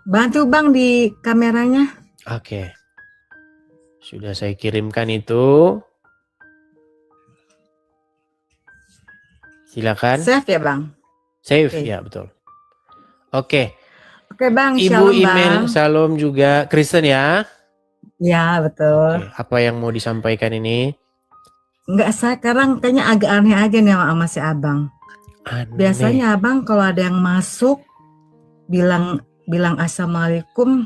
Bantu Bang di kameranya. Oke. Sudah saya kirimkan itu. Silakan. Save ya Bang. Save, Oke. ya betul. Oke. Oke Bang, Ibu shalom email Bang. salam juga Kristen ya. Ya betul. Oke. Apa yang mau disampaikan ini? Enggak, sekarang kayaknya agak aneh aja nih sama si Abang. Aneh. Biasanya Abang kalau ada yang masuk bilang assalamualaikum,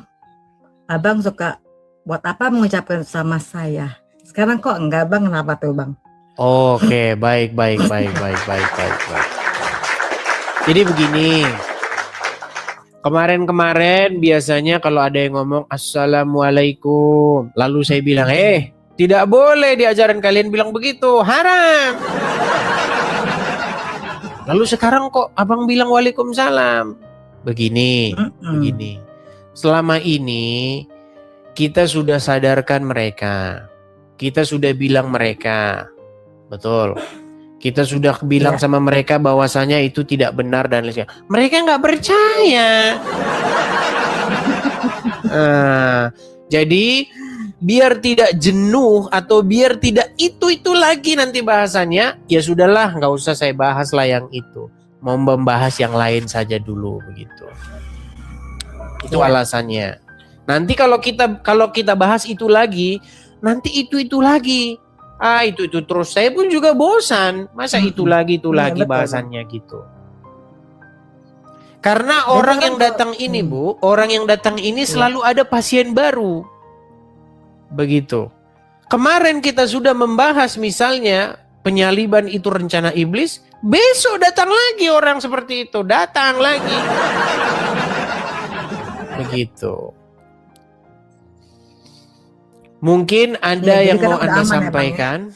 Abang suka buat apa mengucapkan sama saya. Sekarang kok enggak Bang, kenapa tuh Bang? Oke, baik. Jadi begini. Kemarin biasanya kalau ada yang ngomong assalamualaikum, lalu saya bilang, tidak boleh diajaran kalian bilang begitu, haram. Lalu sekarang kok abang bilang waalaikumsalam? Begini. Selama ini kita sudah sadarkan mereka, kita sudah bilang mereka, betul. Kita sudah bilang sama mereka bahwasanya itu tidak benar dan lain sebagainya. Mereka nggak percaya. Jadi biar tidak jenuh atau biar tidak itu lagi nanti bahasannya, ya sudahlah, nggak usah saya bahas lah yang itu. Mau membahas yang lain saja dulu begitu. Itu alasannya. Nanti kalau kita bahas itu lagi, nanti itu lagi. Itu terus. Saya pun juga bosan. Masa itu lagi bahasannya gitu. Karena orang yang datang ini, Bu, orang yang datang ini selalu ada pasien baru. Begitu. Kemarin kita sudah membahas misalnya penyaliban itu rencana iblis, besok datang lagi orang seperti itu, datang lagi. Begitu. Mungkin ada yang mau Anda sampaikan?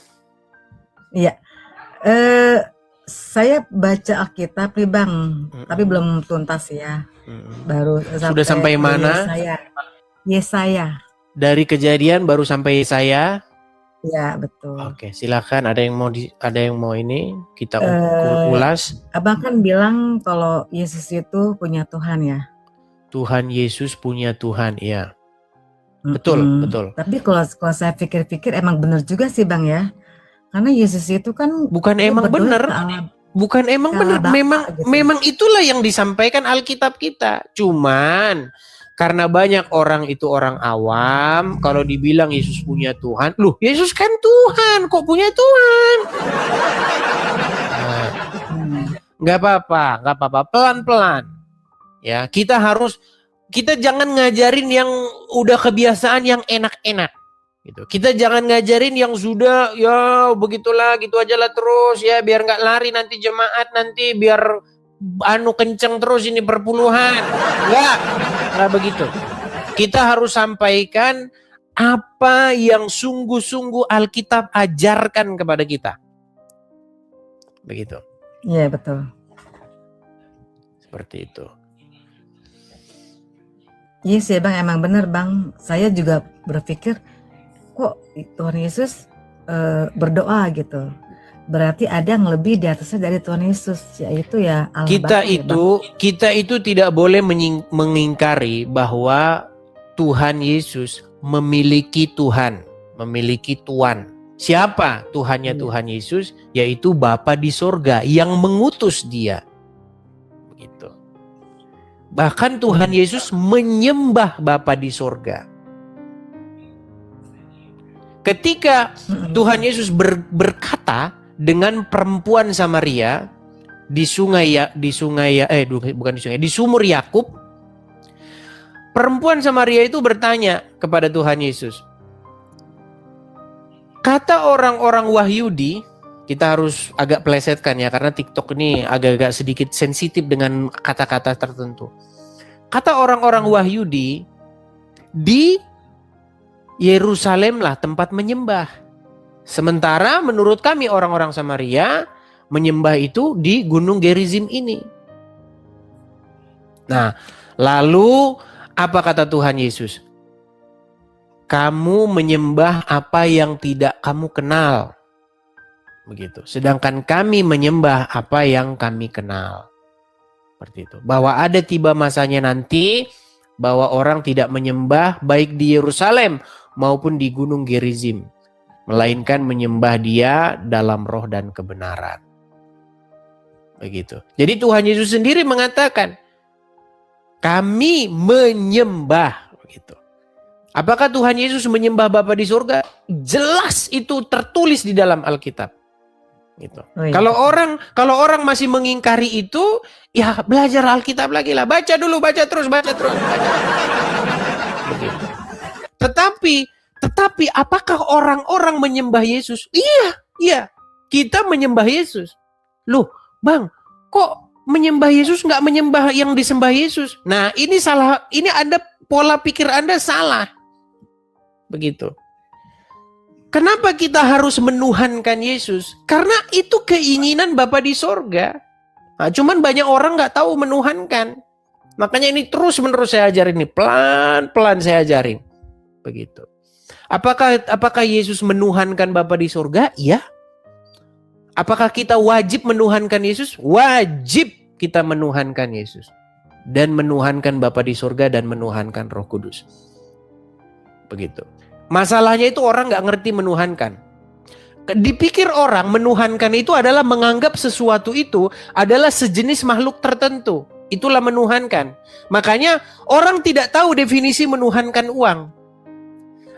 Iya. Saya baca Alkitab nih Bang, tapi belum tuntas ya. Baru sudah sampai mana? Yesaya. Dari Kejadian baru sampai Yesaya? Ya, betul. Oke, silakan. Ada yang mau ini kita ulas. Abang kan bilang kalau Yesus itu punya Tuhan ya. Tuhan Yesus punya Tuhan, ya. Betul. Tapi kalau saya pikir-pikir emang benar juga sih Bang ya. Karena Yesus itu kan bukan emang benar. Bukan emang benar. Memang itulah yang disampaikan Alkitab kita. Cuman karena banyak orang itu orang awam, kalau dibilang Yesus punya Tuhan, loh Yesus kan Tuhan, kok punya Tuhan? Nggak apa-apa, pelan-pelan. Ya, kita jangan ngajarin yang udah kebiasaan yang enak-enak. Gitu. Kita jangan ngajarin yang sudah ya begitulah gitu aja lah terus ya biar nggak lari nanti jemaat nanti biar kenceng terus ini perpuluhan. Nggak begitu. Kita harus sampaikan apa yang sungguh-sungguh Alkitab ajarkan kepada kita. Begitu. Iya, betul. Seperti itu. Iya sih Bang, emang bener Bang. Saya juga berpikir kok Tuhan Yesus berdoa gitu. Berarti ada yang lebih di atasnya dari Tuhan Yesus, yaitu ya Allah kita itu tidak boleh mengingkari bahwa Tuhan Yesus memiliki Tuhan, memiliki Tuhan. Siapa Tuhannya Tuhan Yesus? Yaitu Bapa di sorga yang mengutus dia. Begitu. Bahkan Tuhan Yesus menyembah Bapa di sorga. Ketika Tuhan Yesus berkata dengan perempuan Samaria di sumur Yakub, perempuan Samaria itu bertanya kepada Tuhan Yesus. Kata orang-orang Wahyudi, kita harus agak plesetkan ya karena TikTok ini agak-agak sedikit sensitif dengan kata-kata tertentu. Kata orang-orang Wahyudi, di Yerusalem lah tempat menyembah. Sementara menurut kami orang-orang Samaria menyembah itu di Gunung Gerizim ini. Nah, lalu apa kata Tuhan Yesus? Kamu menyembah apa yang tidak kamu kenal. Begitu. Sedangkan kami menyembah apa yang kami kenal. Seperti itu. Bahwa ada tiba masanya nanti bahwa orang tidak menyembah baik di Yerusalem maupun di Gunung Gerizim, melainkan menyembah Dia dalam roh dan kebenaran. Begitu. Jadi Tuhan Yesus sendiri mengatakan, kami menyembah. Begitu. Apakah Tuhan Yesus menyembah Bapa di surga? Jelas itu tertulis di dalam Alkitab. Gitu. Oh, iya. Kalau orang masih mengingkari itu, ya belajar Alkitab lagi lah. Baca dulu, baca terus. Baca. Begitu. Tetapi apakah orang-orang menyembah Yesus? Iya. Kita menyembah Yesus. Loh, Bang, kok menyembah Yesus nggak menyembah yang disembah Yesus? Nah, ini salah. Ini Anda, pola pikir Anda salah. Begitu. Kenapa kita harus menuhankan Yesus? Karena itu keinginan Bapa di sorga. Nah, cuman banyak orang nggak tahu menuhankan. Makanya ini terus-menerus saya ajarin nih, pelan-pelan saya ajarin. Begitu. Apakah Yesus menuhankan Bapa di sorga? Iya. Apakah kita wajib menuhankan Yesus? Wajib kita menuhankan Yesus. Dan menuhankan Bapa di sorga dan menuhankan Roh Kudus. Begitu. Masalahnya itu orang nggak ngerti menuhankan. Dipikir orang menuhankan itu adalah menganggap sesuatu itu adalah sejenis makhluk tertentu. Itulah menuhankan. Makanya orang tidak tahu definisi menuhankan uang.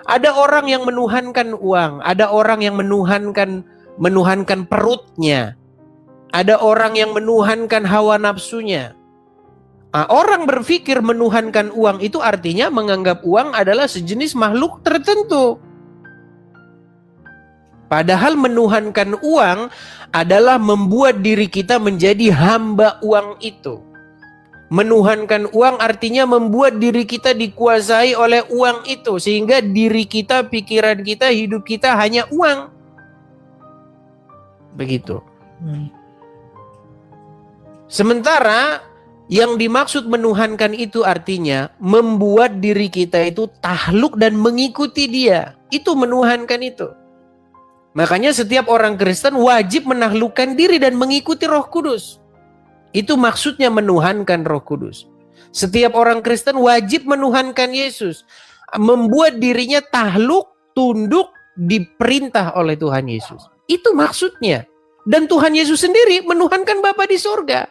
Ada orang yang menuhankan uang, ada orang yang menuhankan perutnya. Ada orang yang menuhankan hawa nafsunya. Orang berpikir menuhankan uang itu artinya menganggap uang adalah sejenis makhluk tertentu. Padahal menuhankan uang adalah membuat diri kita menjadi hamba uang itu. Menuhankan uang artinya membuat diri kita dikuasai oleh uang itu. Sehingga diri kita, pikiran kita, hidup kita hanya uang. Begitu. Sementara yang dimaksud menuhankan itu artinya membuat diri kita itu takluk dan mengikuti Dia. Itu menuhankan itu. Makanya setiap orang Kristen wajib menaklukkan diri dan mengikuti Roh Kudus. Itu maksudnya menuhankan Roh Kudus. Setiap orang Kristen wajib menuhankan Yesus. Membuat dirinya takluk, tunduk, diperintah oleh Tuhan Yesus. Itu maksudnya. Dan Tuhan Yesus sendiri menuhankan Bapa di surga.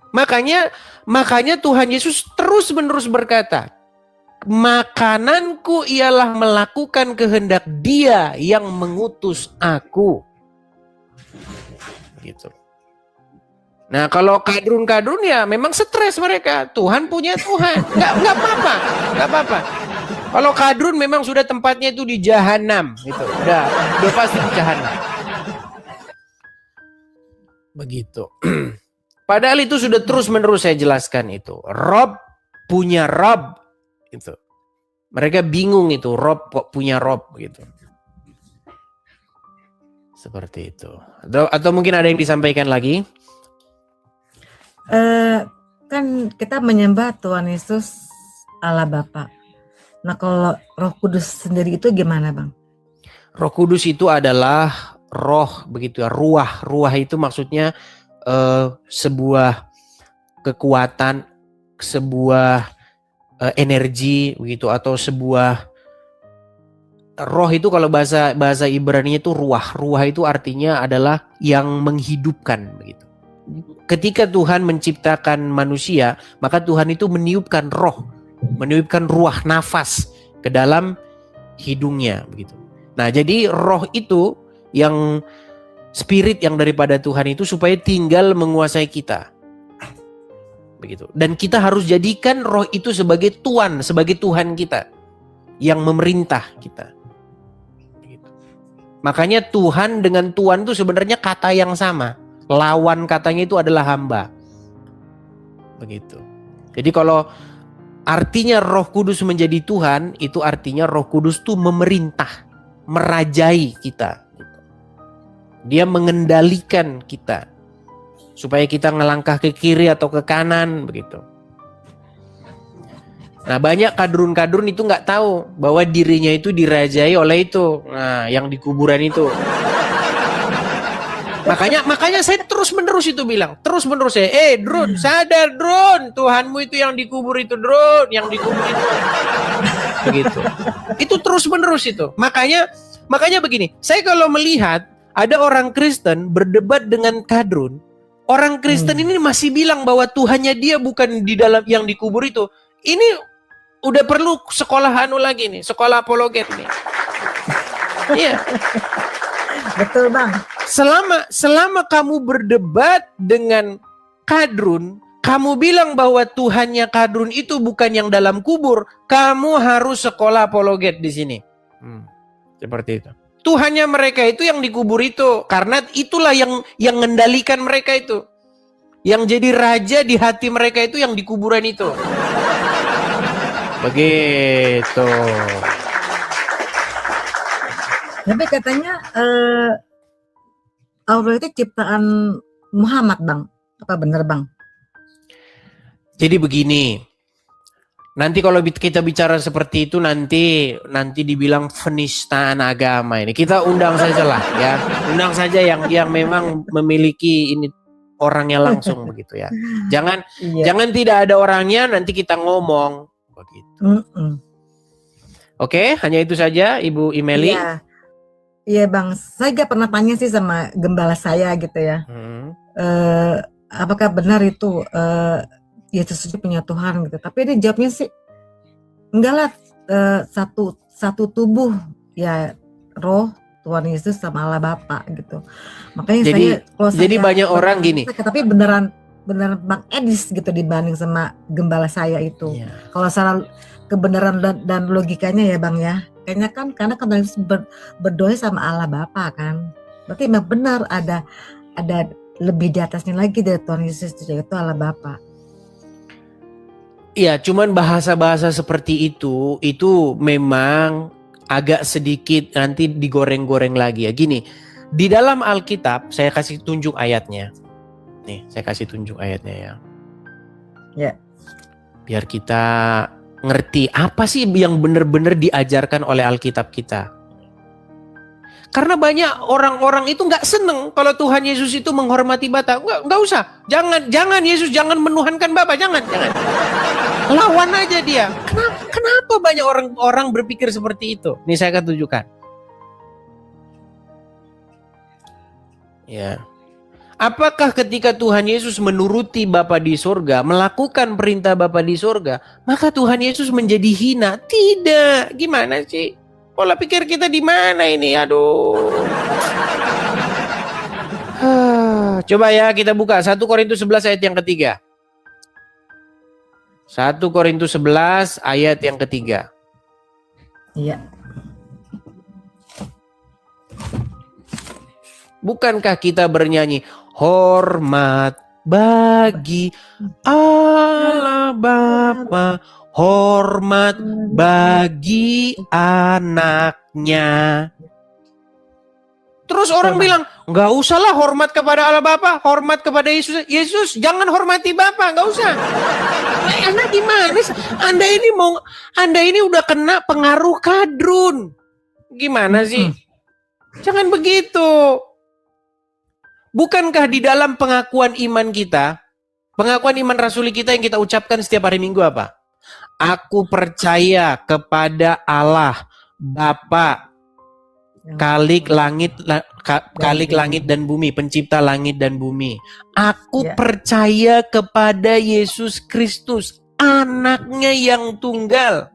Makanya Tuhan Yesus terus-menerus berkata, makananku ialah melakukan kehendak Dia yang mengutus aku. Gitu. Nah, kalau kadrun-kadrun ya memang stres mereka. Tuhan punya Tuhan. Nggak apa-apa. Kalau kadrun memang sudah tempatnya itu di jahanam, gitu. Udah pasti di jahanam. Begitu. Padahal itu sudah terus-menerus saya jelaskan itu. Rob punya Rob. Gitu. Mereka bingung itu. Rob kok punya Rob. Gitu. Seperti itu. Atau mungkin ada yang disampaikan lagi? Kan kita menyembah Tuhan Yesus Allah Bapa. Nah kalau Roh Kudus sendiri itu gimana, Bang? Roh Kudus itu adalah roh, begitu ya. Ruah itu maksudnya sebuah kekuatan, sebuah energi begitu, atau sebuah roh itu kalau bahasa Ibrani itu ruah. Ruah itu artinya adalah yang menghidupkan begitu. Ketika Tuhan menciptakan manusia, maka Tuhan itu meniupkan roh, meniupkan ruah, nafas ke dalam hidungnya begitu. Nah, jadi roh itu yang spirit yang daripada Tuhan itu supaya tinggal menguasai kita. Begitu. Dan kita harus jadikan roh itu sebagai Tuan, sebagai Tuhan kita yang memerintah kita. Begitu. Makanya Tuhan dengan Tuan itu sebenarnya kata yang sama. Lawan katanya itu adalah hamba. Begitu. Jadi kalau artinya Roh Kudus menjadi Tuhan, itu artinya Roh Kudus itu memerintah, merajai kita. Dia mengendalikan kita supaya kita ngelangkah ke kiri atau ke kanan begitu. Nah, banyak kadrun-kadrun itu nggak tahu bahwa dirinya itu dirajai oleh itu. Nah, yang di kuburan itu. Makanya saya terus menerus itu bilang, terus menerus Drun, sadar Drun, Tuhanmu itu yang dikubur itu Drun, yang dikubur itu. Begitu. Itu terus menerus itu. Makanya begini, saya kalau melihat ada orang Kristen berdebat dengan Kadrun, orang Kristen ini masih bilang bahwa Tuhannya dia bukan di dalam yang dikubur itu. Ini udah perlu sekolah lagi nih, sekolah apologet nih. Iya. Betul Bang. Selama kamu berdebat dengan Kadrun, kamu bilang bahwa Tuhannya Kadrun itu bukan yang dalam kubur, kamu harus sekolah apologet di sini. Seperti itu. Tuhannya mereka itu yang dikubur itu, karena itulah yang mengendalikan mereka itu. Yang jadi raja di hati mereka itu yang di kuburan itu. Begitu. Tapi katanya Allah itu ciptaan Muhammad Bang. Apa benar Bang? Jadi begini. Nanti kalau kita bicara seperti itu nanti dibilang penistaan agama ini. Kita undang saja lah ya. Undang saja yang memang memiliki ini orangnya langsung begitu ya. Jangan tidak ada orangnya nanti kita ngomong begitu. Oke, hanya itu saja Ibu Imeli. Iya Bang, saya gak pernah tanya sih sama gembala saya gitu ya. Apakah benar itu Yesus itu punya Tuhan gitu. Tapi dia jawabnya sih enggak lah, satu tubuh ya, roh Tuhan Yesus sama Allah Bapa gitu. Makanya jadi banyak orang gini. Tapi beneran Bang Edis gitu dibanding sama gembala saya itu. Kalau salah kebenaran dan logikanya ya Bang ya. Kayaknya kan karena Tuhan Yesus berdoa sama Allah Bapa kan. Berarti memang benar ada lebih di atasnya lagi dari Tuhan Yesus yaitu Allah Bapa. Iya, cuman bahasa-bahasa seperti itu memang agak sedikit nanti digoreng-goreng lagi ya. Gini, di dalam Alkitab saya kasih tunjuk ayatnya. Nih, saya kasih tunjuk ayatnya ya. Ya. Biar kita ngerti apa sih yang benar-benar diajarkan oleh Alkitab kita. Karena banyak orang-orang itu nggak seneng kalau Tuhan Yesus itu menghormati Bapa. Nggak usah. Jangan Yesus jangan menuhankan Bapa, jangan. Lawan aja dia. Kenapa banyak orang berpikir seperti itu? Nih saya akan tunjukkan. Ya. Apakah ketika Tuhan Yesus menuruti Bapa di surga, melakukan perintah Bapa di surga, maka Tuhan Yesus menjadi hina? Tidak. Gimana sih? Pola pikir kita di mana ini? Aduh. Coba ya kita buka 1 Korintus 11 ayat yang ketiga. 1 Korintus 11 ayat yang ketiga. Iya. Bukankah kita bernyanyi hormat bagi Allah Bapa, hormat bagi anaknya. Terus orang bilang, nggak usahlah hormat kepada Allah Bapa, hormat kepada Yesus. Yesus jangan hormati Bapa, nggak usah. Anda gimana? Anda ini udah kena pengaruh Kadrun. Gimana sih? Jangan begitu. Bukankah di dalam pengakuan iman kita, pengakuan iman rasuli kita yang kita ucapkan setiap hari Minggu apa? Aku percaya kepada Allah Bapa, Khalik langit dan bumi, pencipta langit dan bumi. Aku percaya kepada Yesus Kristus, anaknya yang tunggal.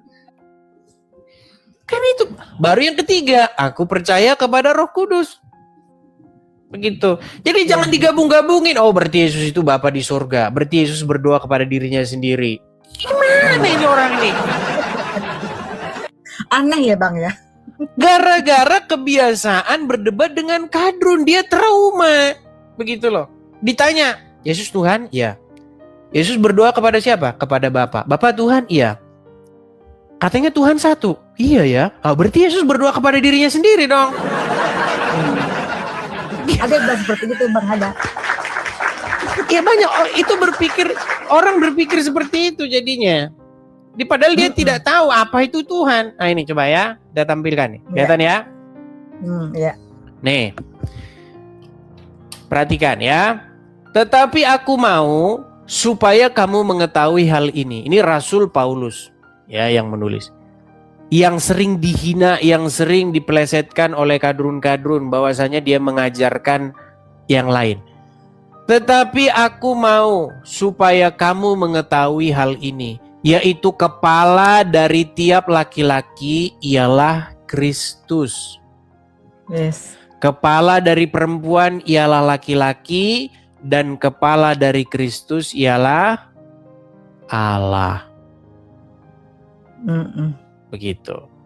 Kan itu. Baru yang ketiga, aku percaya kepada Roh Kudus. Begitu. Jadi jangan digabung-gabungin. Oh, berarti Yesus itu Bapa di surga. Berarti Yesus berdoa kepada dirinya sendiri. Gimana ini orang ini? Aneh ya Bang ya. Gara-gara kebiasaan berdebat dengan Kadrun, dia trauma. Begitu loh. Ditanya, Yesus Tuhan? Iya. Yesus berdoa kepada siapa? Kepada Bapa. Bapa Tuhan? Iya. Katanya Tuhan satu. Iya ya. Oh, berarti Yesus berdoa kepada dirinya sendiri dong. Ada yang seperti itu Bang, ada. Ya banyak orang berpikir seperti itu jadinya. Padahal dia tidak tahu apa itu Tuhan. Nah ini coba ya, kita tampilkan nih. Kelihatan ya? Ya. Nih. perhatikan ya. Tetapi aku mau supaya kamu mengetahui hal ini. Ini Rasul Paulus ya yang menulis. Yang sering dihina, yang sering dipelesetkan oleh kadrun-kadrun bahwasanya dia mengajarkan yang lain. Tetapi aku mau supaya kamu mengetahui hal ini, yaitu kepala dari tiap laki-laki ialah Kristus. Yes. Kepala dari perempuan ialah laki-laki dan kepala dari Kristus ialah Allah. Begitu.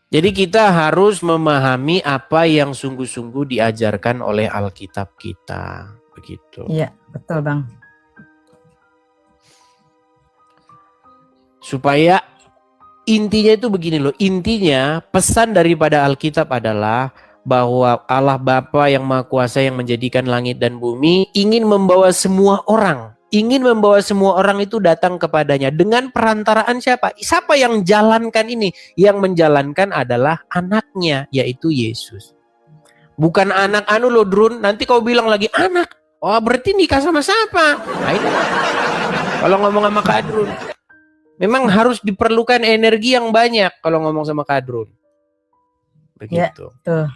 Jadi kita harus memahami apa yang sungguh-sungguh diajarkan oleh Alkitab kita. Begitu. Iya, betul Bang. Supaya intinya itu begini loh. Intinya pesan daripada Alkitab adalah bahwa Allah Bapa yang Maha Kuasa yang menjadikan langit dan bumi ingin membawa semua orang. Ingin membawa semua orang itu datang kepadanya. Dengan perantaraan siapa? Siapa yang jalankan ini? Yang menjalankan adalah anaknya, yaitu Yesus. Bukan anak anu loh Drun. Nanti kau bilang lagi anak. Oh berarti nikah sama siapa? Nah, ini. Kalau ngomong sama Kak Drun. Memang harus diperlukan energi yang banyak kalau ngomong sama Kak Drun. Begitu. Ya, tuh.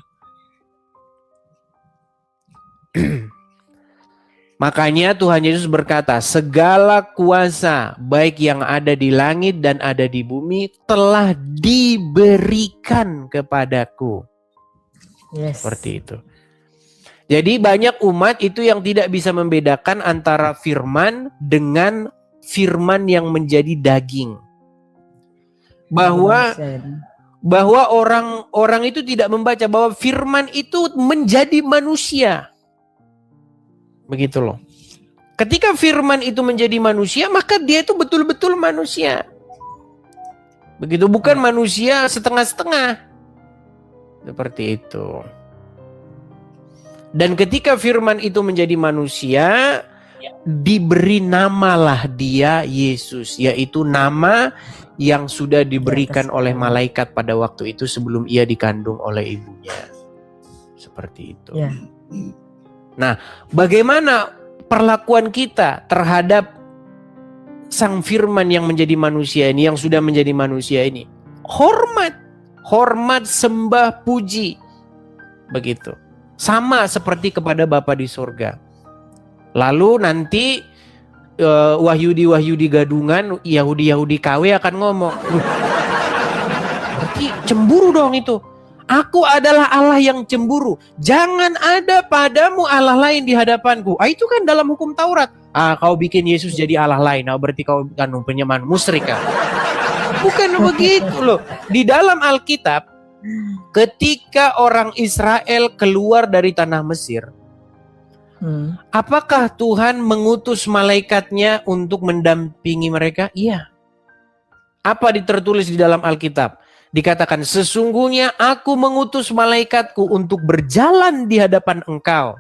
Makanya Tuhan Yesus berkata, segala kuasa baik yang ada di langit dan ada di bumi telah diberikan kepadaku. Yes. Seperti itu. Jadi banyak umat itu yang tidak bisa membedakan antara firman dengan firman yang menjadi daging. Bahwa orang itu tidak membaca bahwa firman itu menjadi manusia. Begitu loh. Ketika firman itu menjadi manusia, maka dia itu betul-betul manusia. Begitu, bukan manusia setengah-setengah. Seperti itu. Dan ketika firman itu menjadi manusia, diberi namalah dia Yesus, yaitu nama yang sudah diberikan oleh malaikat pada waktu itu sebelum ia dikandung oleh ibunya. Seperti itu. Ya. Nah, bagaimana perlakuan kita terhadap sang firman yang menjadi manusia ini, yang sudah menjadi manusia ini? Hormat, sembah, puji. Begitu. Sama seperti kepada Bapa di sorga. Lalu nanti Wahyudi gadungan, Yahudi KW akan ngomong, berarti cemburu dong itu. Aku adalah Allah yang cemburu. Jangan ada padamu Allah lain di hadapanku. Itu kan dalam hukum Taurat. Kau bikin Yesus jadi Allah lain. Berarti kau kan penyembahan musyrik kan? Bukan begitu loh. Di dalam Alkitab, ketika orang Israel keluar dari tanah Mesir, apakah Tuhan mengutus malaikatnya untuk mendampingi mereka? Iya. Apa tertulis di dalam Alkitab? Dikatakan, sesungguhnya aku mengutus malaikatku untuk berjalan di hadapan engkau.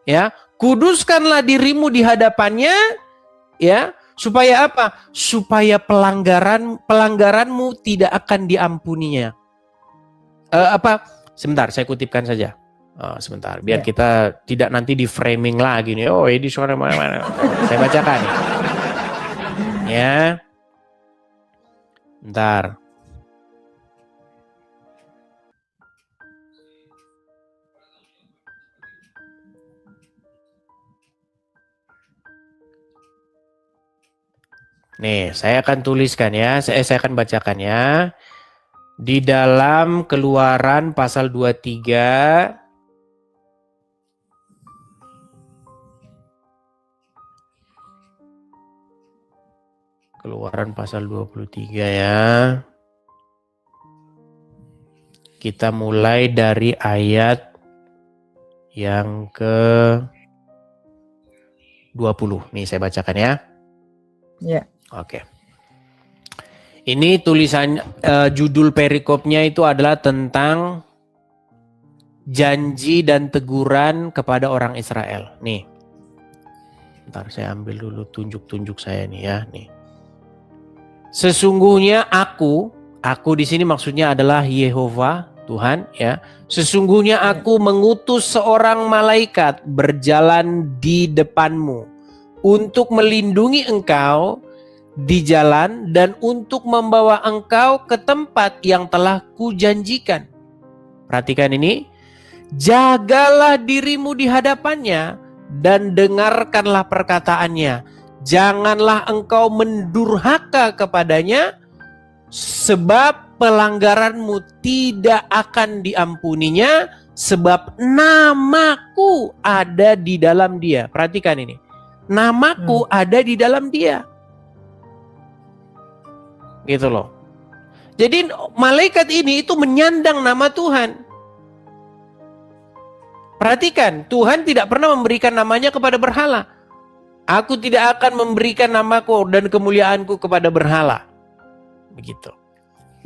Ya, kuduskanlah dirimu di hadapannya, ya, supaya apa? Supaya pelanggaranmu tidak akan diampuninya. Sebentar, saya kutipkan saja. Sebentar, biar kita tidak nanti di framing lagi nih. Oh, ini suara mana-mana. Saya bacakan. Ya. Bentar. Nih, saya akan tuliskan ya. Saya akan bacakan ya. Di dalam Keluaran pasal 23 Keluaran pasal 23 ya. Kita mulai dari ayat yang ke 20. Nih saya bacakan ya. Ya. Oke. Ini tulisan judul perikopnya itu adalah tentang janji dan teguran kepada orang Israel. Nih. Bentar saya ambil dulu tunjuk-tunjuk saya nih ya, nih. Sesungguhnya aku di sini maksudnya adalah Yehova, Tuhan ya. Sesungguhnya aku mengutus seorang malaikat berjalan di depanmu untuk melindungi engkau di jalan dan untuk membawa engkau ke tempat yang telah kujanjikan. Perhatikan ini. Jagalah dirimu di hadapannya dan dengarkanlah perkataannya. Janganlah engkau mendurhaka kepadanya, sebab pelanggaranmu tidak akan diampuninya, sebab namaku ada di dalam dia. Perhatikan ini. Namaku ada di dalam dia. Gitu loh. Jadi malaikat ini itu menyandang nama Tuhan. Perhatikan, Tuhan tidak pernah memberikan namanya kepada berhala. Aku tidak akan memberikan namaku dan kemuliaanku kepada berhala. Begitu.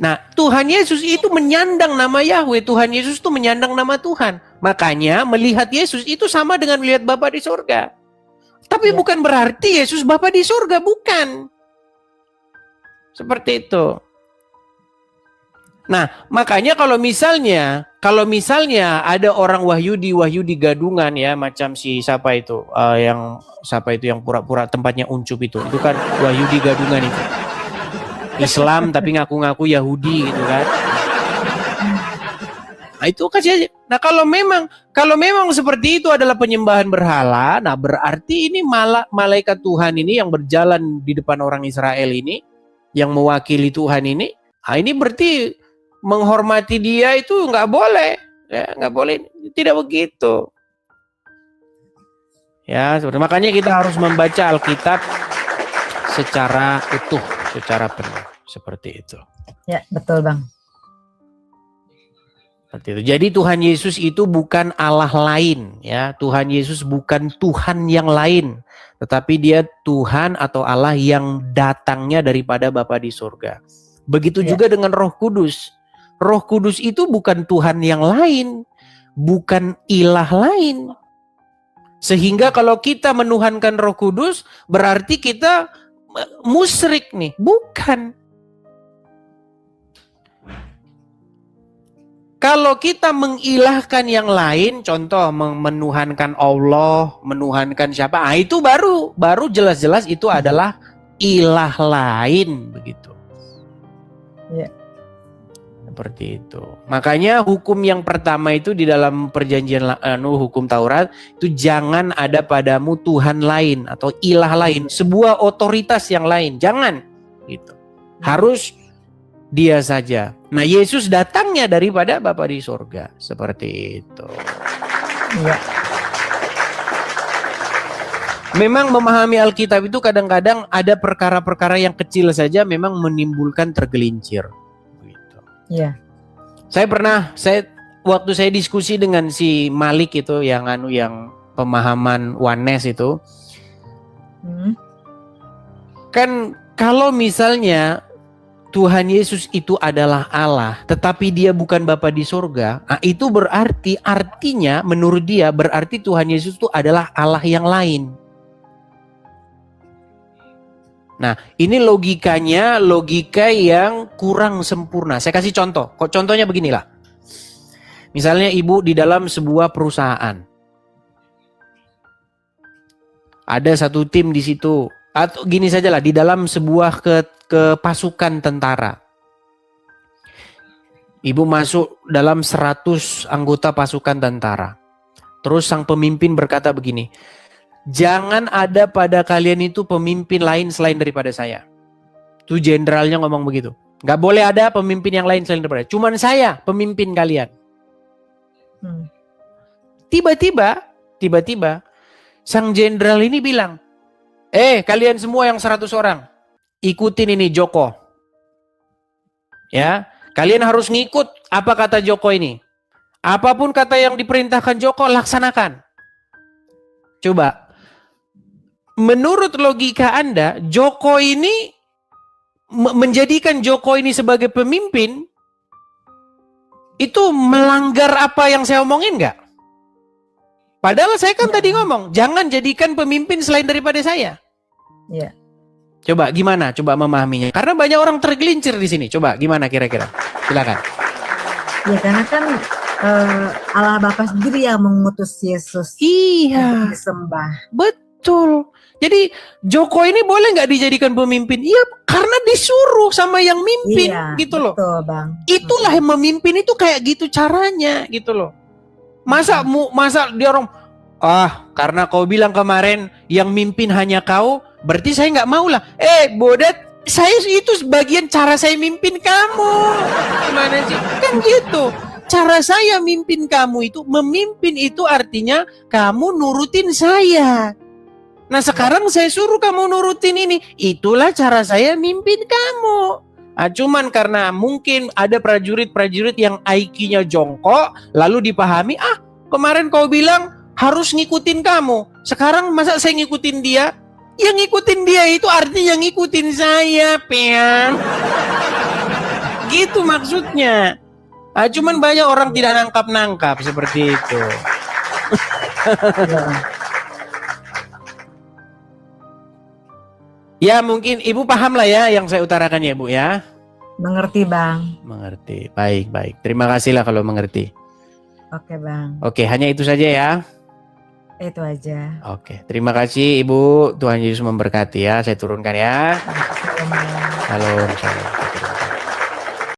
Nah, Tuhan Yesus itu menyandang nama Yahweh. Tuhan Yesus itu menyandang nama Tuhan. Makanya melihat Yesus itu sama dengan melihat Bapa di surga. Tapi bukan berarti Yesus Bapa di surga, bukan. Seperti itu. Nah, makanya kalau misalnya ada orang Wahyudi gadungan ya, macam si siapa itu, yang pura-pura tempatnya uncup itu kan Wahyudi gadungan itu. Islam tapi ngaku-ngaku Yahudi gitu kan. Nah, itu kasih aja. Nah, kalau memang seperti itu adalah penyembahan berhala, nah berarti ini malaikat Tuhan ini yang berjalan di depan orang Israel ini, yang mewakili Tuhan ini, nah ini berarti menghormati dia itu nggak boleh, ya nggak boleh, tidak begitu. Ya, makanya kita harus membaca Alkitab secara utuh, secara penuh, seperti itu. Ya, betul Bang. Seperti itu. Jadi Tuhan Yesus itu bukan Allah lain, ya. Tuhan Yesus bukan Tuhan yang lain, tetapi dia Tuhan atau Allah yang datangnya daripada Bapa di surga. Begitu juga dengan Roh Kudus. Roh Kudus itu bukan Tuhan yang lain, bukan ilah lain. Sehingga kalau kita menuhankan Roh Kudus, berarti kita musyrik nih. Bukan. Kalau kita mengilahkan yang lain, contoh menuhankan Allah, menuhankan siapa, itu baru jelas-jelas itu adalah ilah lain, begitu. Ya. Seperti itu. Makanya hukum yang pertama itu di dalam perjanjian hukum Taurat itu jangan ada padamu Tuhan lain atau ilah lain, sebuah otoritas yang lain, jangan gitu. Harus dia saja. Nah, Yesus datangnya daripada Bapa di surga, seperti itu. Ya. Memang memahami Alkitab itu kadang-kadang ada perkara-perkara yang kecil saja memang menimbulkan tergelincir. Iya. Waktu saya diskusi dengan si Malik itu yang pemahaman oneness itu. Kan kalau misalnya Tuhan Yesus itu adalah Allah, tetapi dia bukan Bapa di surga, nah itu artinya menurut dia berarti Tuhan Yesus itu adalah Allah yang lain. Nah, ini logika yang kurang sempurna. Saya kasih contoh. Contohnya beginilah. Misalnya ibu di dalam sebuah perusahaan. Ada satu tim di situ. Atau gini sajalah, di dalam sebuah pasukan tentara. Ibu masuk dalam 100 anggota pasukan tentara. Terus sang pemimpin berkata begini, jangan ada pada kalian itu pemimpin lain selain daripada saya. Itu jenderalnya ngomong begitu. Gak boleh ada pemimpin yang lain selain daripada. Cuman saya pemimpin kalian. Tiba-tiba sang jenderal ini bilang, kalian semua yang 100 orang, ikutin ini Joko. Ya, kalian harus ngikut apa kata Joko ini. Apapun kata yang diperintahkan Joko, laksanakan. Coba. Menurut logika Anda, Joko ini menjadikan Joko ini sebagai pemimpin itu melanggar apa yang saya omongin nggak? Padahal saya kan tadi ngomong, jangan jadikan pemimpin selain daripada saya. Iya. Coba gimana? Coba memahaminya. Karena banyak orang tergelincir di sini. Coba gimana kira-kira? Silakan. Ya karena kan Allah Bapa sendiri yang mengutus Yesus Iya, untuk disembah. betul. Jadi Joko ini boleh nggak dijadikan pemimpin? Iya, karena disuruh sama yang mimpin, Iya, gitu loh. betul Bang. Itulah yang memimpin itu kayak gitu caranya, gitu loh. Masa dia orang, karena kau bilang kemarin yang mimpin hanya kau, berarti saya nggak mau lah. Bodat, saya itu sebagian cara saya mimpin kamu. Gimana sih? Kan gitu. Cara saya mimpin kamu itu, memimpin itu artinya kamu nurutin saya. Nah sekarang saya suruh kamu nurutin ini. Itulah cara saya mimpin kamu. Cuman karena mungkin ada prajurit-prajurit yang IQ-nya jongkok, lalu dipahami, kemarin kau bilang harus ngikutin kamu. Sekarang masa saya ngikutin dia? Yang ngikutin dia itu artinya ngikutin saya, pean. Gitu maksudnya. Cuman banyak orang tidak nangkap-nangkap seperti itu. Ya mungkin Ibu paham lah ya yang saya utarakan ya Bu ya. Mengerti Bang. Mengerti. Baik. Terima kasih lah kalau mengerti. Oke Bang. Oke, hanya itu saja ya. Itu aja. Oke, terima kasih Ibu. Tuhan Yesus memberkati ya. Saya turunkan ya. Shalom. Halo.